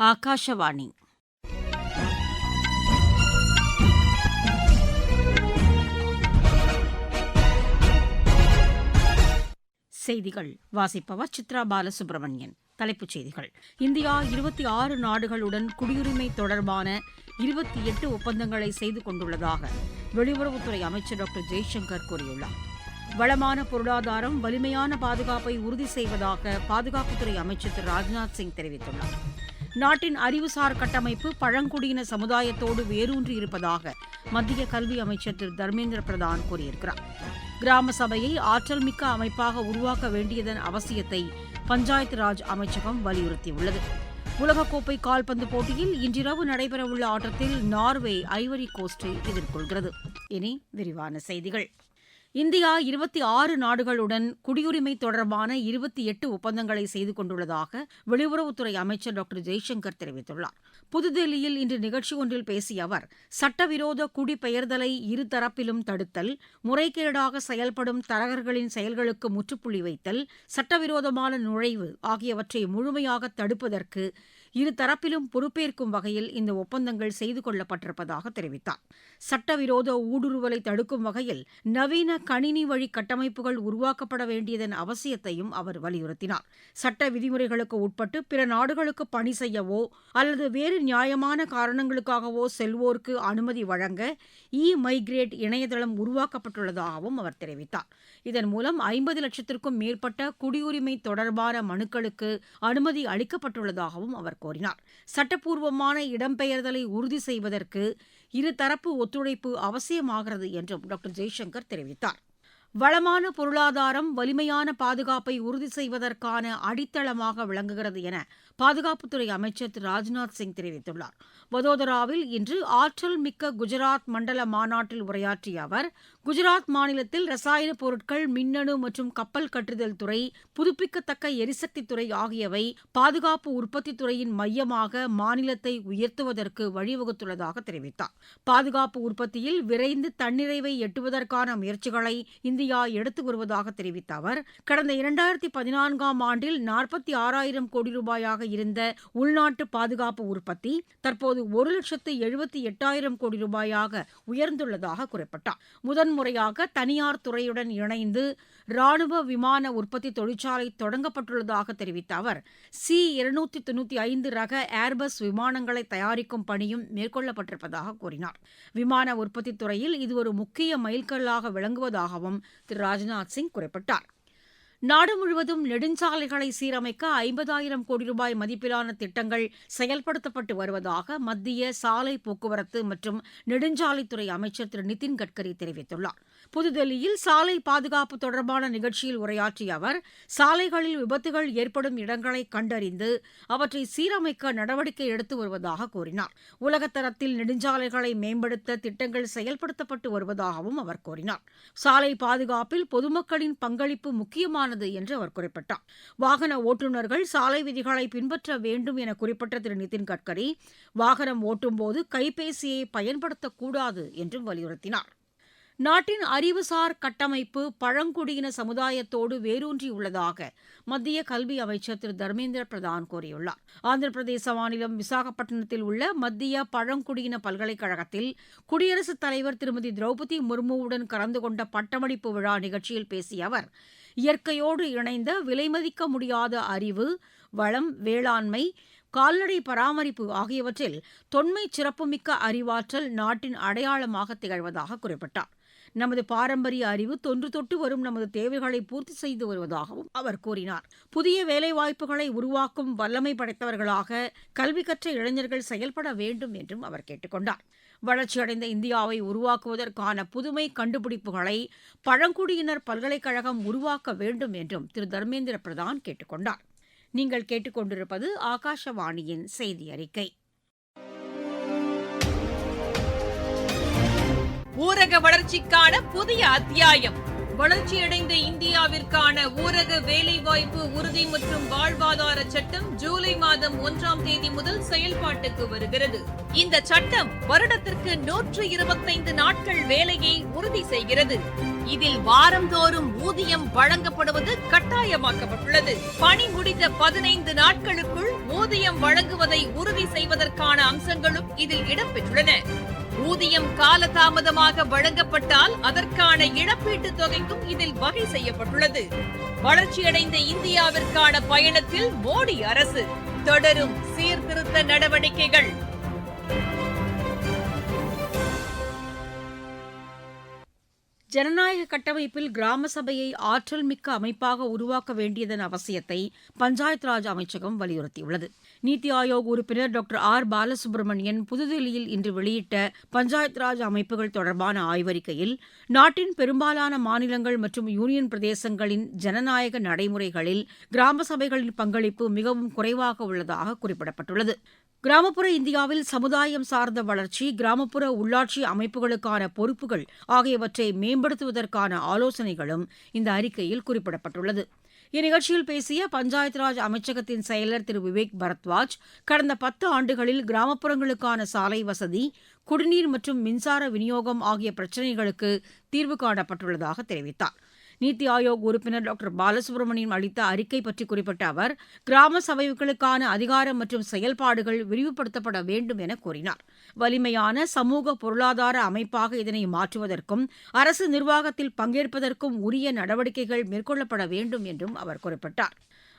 ஆகாஷவாணி. செய்திகள் வாசிப்பவர் சித்ரா பாலசுப்ரமணியன். தலைப்புச் செய்திகள். இந்தியா 26 நாடுகளுடன் குடியுரிமை தொடர்பான 28 ஒப்பந்தங்களை செய்து கொண்டுள்ளதாக வெளியுறவுத்துறை அமைச்சர் டாக்டர் ஜெய்சங்கர் கூறியுள்ளார். வளமான பொருளாதாரம் வலிமையான பாதுகாப்பை உறுதி செய்வதாக பாதுகாப்புத்துறை அமைச்சர் திரு ராஜ்நாத் சிங் தெரிவித்துள்ளார். நாட்டின் அறிவுசார் கட்டமைப்பு பழங்குடியின சமுதாயத்தோடு வேரூன்றி இருப்பதாக மத்திய கல்வி அமைச்சர் திரு தர்மேந்திர பிரதான் கூறியிருக்கிறார். கிராம சபையை ஆற்றல் மிக்க அமைப்பாக உருவாக்க வேண்டியதன் அவசியத்தை பஞ்சாயத்து ராஜ் அமைச்சகம் வலியுறுத்தியுள்ளது. உலகக்கோப்பை கால்பந்து போட்டியில் இன்றிரவு நடைபெறவுள்ள ஆட்டத்தில் நார்வே ஐவரி கோஸ்டை எதிர்கொள்கிறது. இனி விரிவான செய்திகள். இந்தியா 26 நாடுகளுடன் குடியுரிமை தொடர்பான 28 ஒப்பந்தங்களை செய்து கொண்டுள்ளதாக வெளியுறவுத்துறை அமைச்சர் டாக்டர் ஜெய்சங்கர் தெரிவித்துள்ளார். புதுதில்லியில் இன்று நிகழ்ச்சி ஒன்றில் பேசிய அவர், சட்டவிரோத குடிபெயர்தலை இருதரப்பிலும் தடுத்தல், முறைகேடாக செயல்படும் தரகர்களின் செயல்களுக்கு முற்றுப்புள்ளி வைத்தல், சட்டவிரோதமான நுழைவு ஆகியவற்றை முழுமையாக தடுப்பதற்கு இருதரப்பிலும் பொறுப்பேற்கும் வகையில் இந்த ஒப்பந்தங்கள் செய்து கொள்ளப்பட்டிருப்பதாக தெரிவித்தார். சட்டவிரோத ஊடுருவலை தடுக்கும் வகையில் நவீன கணினி வழி கட்டமைப்புகள் உருவாக்கப்பட வேண்டியதன் அவசியத்தையும் அவர் வலியுறுத்தினார். சட்ட விதிமுறைகளுக்கு உட்பட்டு பிற நாடுகளுக்கு பணி செய்யவோ அல்லது வேறு நியாயமான காரணங்களுக்காகவோ செல்வோருக்கு அனுமதி வழங்க மைக்ரேட் இணையதளம் உருவாக்கப்பட்டுள்ளதாகவும் அவர் தெரிவித்தார். இதன் மூலம் 50 லட்சத்திற்கும் மேற்பட்ட குடியுரிமை தொடர்பான மனுக்களுக்கு அனுமதி அளிக்கப்பட்டுள்ளதாகவும் அவர் கூறினார். சட்டப்பூர்வமான இடம்பெயர்தலை உறுதி செய்வதற்கு இருதரப்பு ஒத்துழைப்பு அவசியமாகிறது என்றும் டாக்டர் ஜெய்சங்கர் தெரிவித்தார். வளமான பொருளாதாரம் வலிமையான பாதுகாப்பை உறுதி செய்வதற்கான அடித்தளமாக விளங்குகிறது என பாதுகாப்புத்துறை அமைச்சர் திரு ராஜ்நாத் சிங் தெரிவித்துள்ளார். வதோதராவில் இன்று ஆற்றல் மிக்க குஜராத் மண்டல மாநாட்டில் உரையாற்றிய அவர், குஜராத் மாநிலத்தில் ரசாயன பொருட்கள், மின்னணு மற்றும் கப்பல் கட்டுதல் துறை, புதுப்பிக்கத்தக்க எரிசக்தி துறை ஆகியவை பாதுகாப்பு உற்பத்தி துறையின் மையமாக மாநிலத்தை உயர்த்துவதற்கு வழிவகுத்துள்ளதாக தெரிவித்தார். பாதுகாப்பு உற்பத்தியில் விரைந்து தன்னிறைவை எட்டுவதற்கான முயற்சிகளை இந்தியா எடுத்து வருவதாக தெரிவித்த அவர், கடந்த 2014ஆம் ஆண்டில் 46,000 கோடி ரூபாயாக இருந்த உள்நாட்டு பாதுகாப்பு உற்பத்தி தற்போது 1,78,000 கோடி ரூபாயாக உயர்ந்துள்ளதாக குறிப்பிட்டார். முதன்முறையாக தனியார் துறையுடன் இணைந்து ராணுவ விமான உற்பத்தி தொழிற்சாலை தொடங்கப்பட்டுள்ளதாக தெரிவித்த அவர், C-295 ரக ஏர்பஸ் விமானங்களை தயாரிக்கும் பணியும் மேற்கொள்ளப்பட்டிருப்பதாக கூறினார். விமான உற்பத்தி துறையில் இது ஒரு முக்கிய மைல்கல்லாக விளங்குவதாகவும் திரு ராஜ்நாத் சிங் குறிப்பிட்டார். நாடு முழுவதும் நெடுஞ்சாலைகளை சீரமைக்க 50,000 கோடி ரூபாய் மதிப்பிலான திட்டங்கள் செயல்படுத்தப்பட்டு வருவதாக மத்திய சாலை போக்குவரத்து மற்றும் நெடுஞ்சாலைத்துறை அமைச்சர் திரு நிதின் கட்கரி தெரிவித்துள்ளார். புதுதில்லியில் சாலை பாதுகாப்பு தொடர்பான நிகழ்ச்சியில் உரையாற்றிய அவர், சாலைகளில் விபத்துகள் ஏற்படும் இடங்களை கண்டறிந்து அவற்றை சீரமைக்க நடவடிக்கை எடுத்து வருவதாக கூறினார். உலகத்தரத்தில் நெடுஞ்சாலைகளை மேம்படுத்த திட்டங்கள் செயல்படுத்தப்பட்டு வருவதாகவும் அவர் கூறினார். சாலை பாதுகாப்பில் பொதுமக்களின் பங்களிப்பு முக்கியமான என்று அவர் குறிப்பிட்டார். வாகன ஓட்டுநர்கள் சாலை விதிகளை பின்பற்ற வேண்டும் என குறிப்பிட்ட திரு நிதின் கட்கரி, வாகனம் ஓட்டும்போது கைபேசியை பயன்படுத்தக்கூடாது என்றும் வலியுறுத்தினார். நாட்டின் அறிவுசார் கட்டமைப்பு பழங்குடியின சமுதாயத்தோடு வேரூன்றியுள்ளதாக மத்திய கல்வி அமைச்சர் திரு தர்மேந்திர பிரதான் கூறியுள்ளார். ஆந்திர பிரதேச மாநிலம் விசாகப்பட்டினத்தில் உள்ள மத்திய பழங்குடியின பல்கலைக்கழகத்தில் குடியரசுத் தலைவர் திருமதி திரௌபதி முர்முவுடன் கலந்து கொண்ட பட்டமளிப்பு விழா நிகழ்ச்சியில் பேசிய அவர், இயற்கையோடு இணைந்த விலைமதிக்க முடியாத அறிவு, வளம், வேளாண்மை, கால்நடை பராமரிப்பு ஆகியவற்றில் தொன்மை சிறப்புமிக்க அறிவாற்றல் நாட்டின் அடையாளமாக திகழ்வதாக குறிப்பிட்டார். நமது பாரம்பரிய அறிவு தொன்று தொட்டு வரும் நமது தேவைகளை பூர்த்தி செய்து வருவதாகவும் அவர் கூறினார். புதிய வேலைவாய்ப்புகளை உருவாக்கும் வல்லமை படைத்தவர்களாக கல்வி கற்ற இளைஞர்கள் செயல்பட வேண்டும் என்றும் அவர் கேட்டுக் கொண்டார். வளர்ச்சியடைந்த இந்தியாவை உருவாக்குவதற்கான புதுமை கண்டுபிடிப்புகளை பழங்குடியினர் பல்கலைக்கழகம் உருவாக்க வேண்டும் என்றும் திரு தர்மேந்திர பிரதான் கேட்டுக் கொண்டார். நீங்கள் கேட்டுக்கொண்டிருப்பது ஆகாஷவாணியின் செய்தி அறிக்கை. ஊரக வளர்ச்சிக்கான புதிய அத்தியாயம். வளர்ச்சியடைந்த இந்தியாவிற்கான ஊரக வேலைவாய்ப்பு உறுதி மற்றும் வாழ்வாதார சட்டம் ஜூலை மாதம் 1ஆம் தேதி முதல் செயல்பாட்டுக்கு வருகிறது. இந்த சட்டம் வருடத்திற்கு 125 நாட்கள் வேலையை உறுதி செய்கிறது. இதில் வாரந்தோறும் ஊதியம் வழங்கப்படுவது கட்டாயமாக்கப்பட்டுள்ளது. பணி முடிந்த 15 நாட்களுக்குள் ஊதியம் வழங்குவதை உறுதி செய்வதற்கான அம்சங்களும் இதில் இடம்பெற்றுள்ளன. ஊதியம் காலதாமதமாக வழங்கப்பட்டால் அதற்கான இழப்பீட்டுத் தொகைக்கும் இதில் வகை செய்யப்பட்டுள்ளது. வளர்ச்சியடைந்த இந்தியாவிற்கான பயணத்தில் மோடி அரசு தொடரும் சீர்திருத்த நடவடிக்கைகள். ஜனநாயக கட்டமைப்பில் கிராம சபையை ஆற்றல் மிக்க அமைப்பாக உருவாக்க வேண்டியதன் அவசியத்தை பஞ்சாயத் ராஜ் அமைச்சகம் வலியுறுத்தியுள்ளது. நீத்தி ஆயோக் உறுப்பினர் டாக்டர் ஆர் பாலசுப்ரமணியன் புதுதில்லியில் இன்று வெளியிட்ட பஞ்சாயத் ராஜ் அமைப்புகள் தொடர்பான ஆய்வறிக்கையில் நாட்டின் பெரும்பாலான மாநிலங்கள் மற்றும் யூனியன் பிரதேசங்களின் ஜனநாயக நடைமுறைகளில் கிராம சபைகளின் பங்களிப்பு மிகவும் குறைவாக உள்ளதாக குறிப்பிடப்பட்டுள்ளது. கிராமப்புற இந்தியாவில் சமுதாயம் சார்ந்த வளர்ச்சி, கிராமப்புற உள்ளாட்சி அமைப்புகளுக்கான பொறுப்புகள் ஆகியவற்றை மேம்படுத்துவதற்கான ஆலோசனைகளும் இந்த அறிக்கையில் குறிப்பிடப்பட்டுள்ளது. இந்நிகழ்ச்சியில் பேசிய பஞ்சாயத் ராஜ் அமைச்சகத்தின் செயலர் திரு விவேக் பரத்வாஜ், கடந்த 10 ஆண்டுகளில் கிராமப்புறங்களுக்கான சாலை வசதி, குடிநீர் மற்றும் மின்சார விநியோகம் ஆகிய பிரச்சினைகளுக்கு தீர்வு காணப்பட்டுள்ளதாக தெரிவித்தார். நீத்தி ஆயோக் உறுப்பினர் டாக்டர் பாலசுப்ரமணியன் அளித்த அறிக்கை பற்றி குறிப்பிட்ட அவர், கிராம சபைகளுக்கான அதிகாரம் மற்றும் செயல்பாடுகள் விரிவுபடுத்தப்பட வேண்டும் என கூறினார். வலிமையான சமூக பொருளாதார அமைப்பாக இதனை மாற்றுவதற்கும் அரசு நிர்வாகத்தில் பங்கேற்பதற்கும் உரிய நடவடிக்கைகள் மேற்கொள்ளப்பட வேண்டும் என்றும் அவர் குறிப்பிட்டார்.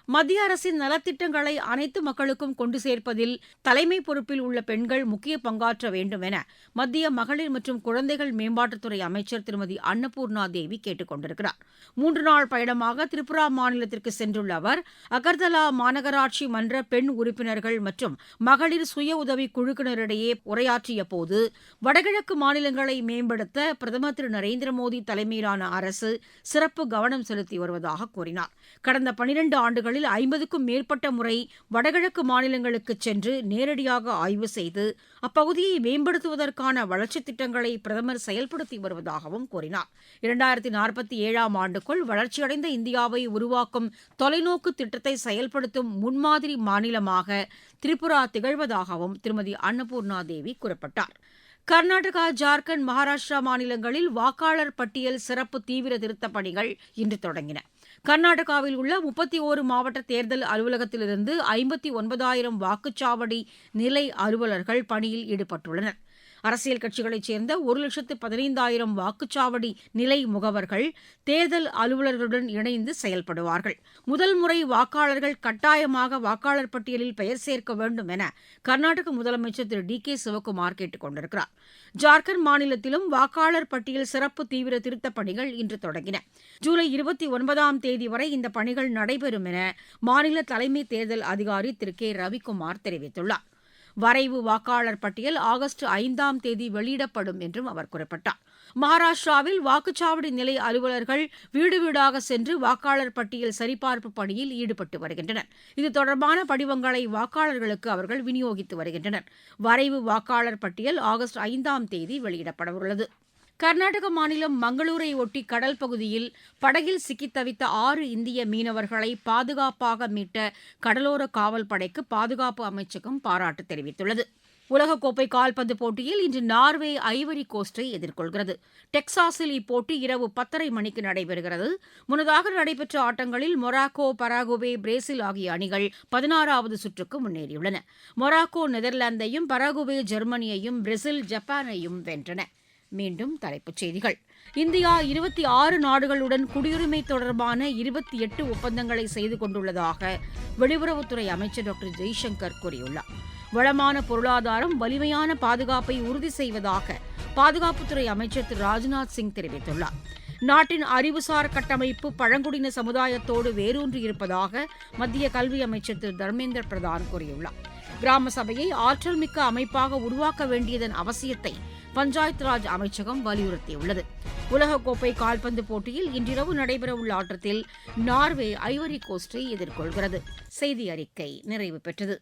மத்திய அரசின் நலத்திட்டங்களை அனைத்து மக்களுக்கும் கொண்டு சேர்ப்பதில் தலைமை பொறுப்பில் உள்ள பெண்கள் முக்கிய பங்காற்ற வேண்டும் என மத்திய மகளிர் மற்றும் குழந்தைகள் மேம்பாட்டுத்துறை அமைச்சர் திருமதி அன்னபூர்ணா தேவி கேட்டுக் கொண்டிருக்கிறார். 3 நாள் பயணமாக திரிபுரா மாநிலத்திற்கு சென்றுள்ள அவர், அகர்தலா மாநகராட்சி மன்ற பெண் உறுப்பினர்கள் மற்றும் மகளிர் சுய உதவி குழுக்களிடையே உரையாற்றிய போது, வடகிழக்கு மாநிலங்களை மேம்படுத்த பிரதமர் திரு நரேந்திர மோடி தலைமையிலான அரசு சிறப்பு கவனம் செலுத்தி வருவதாக கூறினார். கடந்த 12 ஆண்டுகளில் 50க்கும் மேற்பட்ட முறை வடகிழக்கு மாநிலங்களுக்கு சென்று நேரடியாக ஆய்வு செய்து அப்பகுதியை மேம்படுத்துவதற்கான வளர்ச்சித் திட்டங்களை பிரதமர் செயல்படுத்தி வருவதாகவும் கூறினார். 2047ஆம் ஆண்டுக்குள் வளர்ச்சியடைந்த இந்தியாவை உருவாக்கும் தொலைநோக்கு திட்டத்தை செயல்படுத்தும் முன்மாதிரி மாநிலமாக திரிபுரா திகழ்வதாகவும் திருமதி அன்னபூர்ணா தேவி குறிப்பிட்டார். கர்நாடகா, ஜார்க்கண்ட், மகாராஷ்டிரா மாநிலங்களில் வாக்காளர் பட்டியல் சிறப்பு தீவிர திருத்தப் பணிகள் இன்று தொடங்கின. கர்நாடகாவில் உள்ள 31 மாவட்ட தேர்தல் அலுவலகத்திலிருந்து 59,000 வாக்குச்சாவடி நிலை அலுவலர்கள் பணியில் ஈடுபட்டுள்ளனர். அரசியல் கட்சிகளைச் சேர்ந்த 1,15,000 வாக்குச்சாவடி நிலை முகவர்கள் தேர்தல் அலுவலர்களுடன் இணைந்து செயல்படுவார்கள். முதல் முறை வாக்காளர்கள் கட்டாயமாக வாக்காளர் பட்டியலில் பெயர் சேர்க்க வேண்டும் என கர்நாடக முதலமைச்சர் திரு டி.கே. சிவக்குமார் கேட்டுக் கொண்டிருக்கிறார். ஜார்க்கண்ட் மாநிலத்திலும் வாக்காளர் பட்டியல் சிறப்பு தீவிர திருத்தப் பணிகள் இன்று தொடங்கின. ஜூலை 29ஆம் தேதி வரை இந்த பணிகள் நடைபெறும் என மாநில தலைமை தேர்தல் அதிகாரி திரு கே. ரவிக்குமார் தெரிவித்துள்ளார். வரைவு வாக்காளர் பட்டியல் ஆகஸ்ட் 5ஆம் தேதி வெளியிடப்படும் என்றும் அவர் குறிப்பிட்டார். மகாராஷ்டிராவில் வாக்குச்சாவடி நிலை அலுவலர்கள் வீடு வீடாக சென்று வாக்காளர் பட்டியல் சரிபார்ப்பு பணியில் ஈடுபட்டு வருகின்றனர். இது தொடர்பான படிவங்களை வாக்காளர்களுக்கு அவர்கள் விநியோகித்து வருகின்றனர். வரைவு வாக்காளர் பட்டியல் ஆகஸ்ட் 5ஆம் தேதி வெளியிடப்படவுள்ளது. கர்நாடக மாநிலம் மங்களூரை ஒட்டி கடல் பகுதியில் படகில் சிக்கித் தவித்த 6 இந்திய மீனவர்களை பாதுகாப்பாக மீட்ட கடலோர காவல் படைக்கு பாதுகாப்பு அமைச்சகம் பாராட்டு தெரிவித்துள்ளது. உலகக்கோப்பை கால்பந்து போட்டியில் இன்று நார்வே ஐவரி கோஸ்டை எதிர்கொள்கிறது. டெக்சாஸில் இப்போட்டி இரவு 10:30 மணிக்கு நடைபெறுகிறது. முன்னதாக நடைபெற்ற ஆட்டங்களில் மொராக்கோ, பராகுவே, பிரேசில் ஆகிய அணிகள் 16வது சுற்றுக்கு முன்னேறியுள்ளன. மொராக்கோ நெதர்லாந்தையும், பராகுவே ஜெர்மனியையும், பிரேசில் ஜப்பானையும் வென்றன. மீண்டும் தலைப்புச் செய்திகள். இந்தியா 26 நாடுகளுடன் குடியுரிமை தொடர்பான 28 ஒப்பந்தங்களை செய்து கொண்டுள்ளதாக வெளியுறவுத்துறை அமைச்சர் டாக்டர் ஜெய்சங்கர் கூறியுள்ளார். வளமான பொருளாதாரம் வலிமையான பாதுகாப்பை உறுதி செய்வதாக பாதுகாப்புத்துறை அமைச்சர் திரு ராஜ்நாத் சிங் தெரிவித்துள்ளார். நாட்டின் அறிவுசார் கட்டமைப்பு பழங்குடியின சமுதாயத்தோடு வேரூன்றி இருப்பதாக மத்திய கல்வி அமைச்சர் திரு தர்மேந்திர பிரதான் கூறியுள்ளார். கிராம சபையை ஆற்றல் மிக்க அமைப்பாக உருவாக்க வேண்டியதன் அவசியத்தை பஞ்சாயத் ராஜ் அமைச்சகம் வலியுறுத்தியுள்ளது. உலகக்கோப்பை கால்பந்து போட்டியில் இன்றிரவு நடைபெறவுள்ள ஆட்டத்தில் நார்வே ஐவரி கோஸ்டை எதிர்கொள்கிறது. செய்தி அறிக்கை நிறைவு பெற்றது.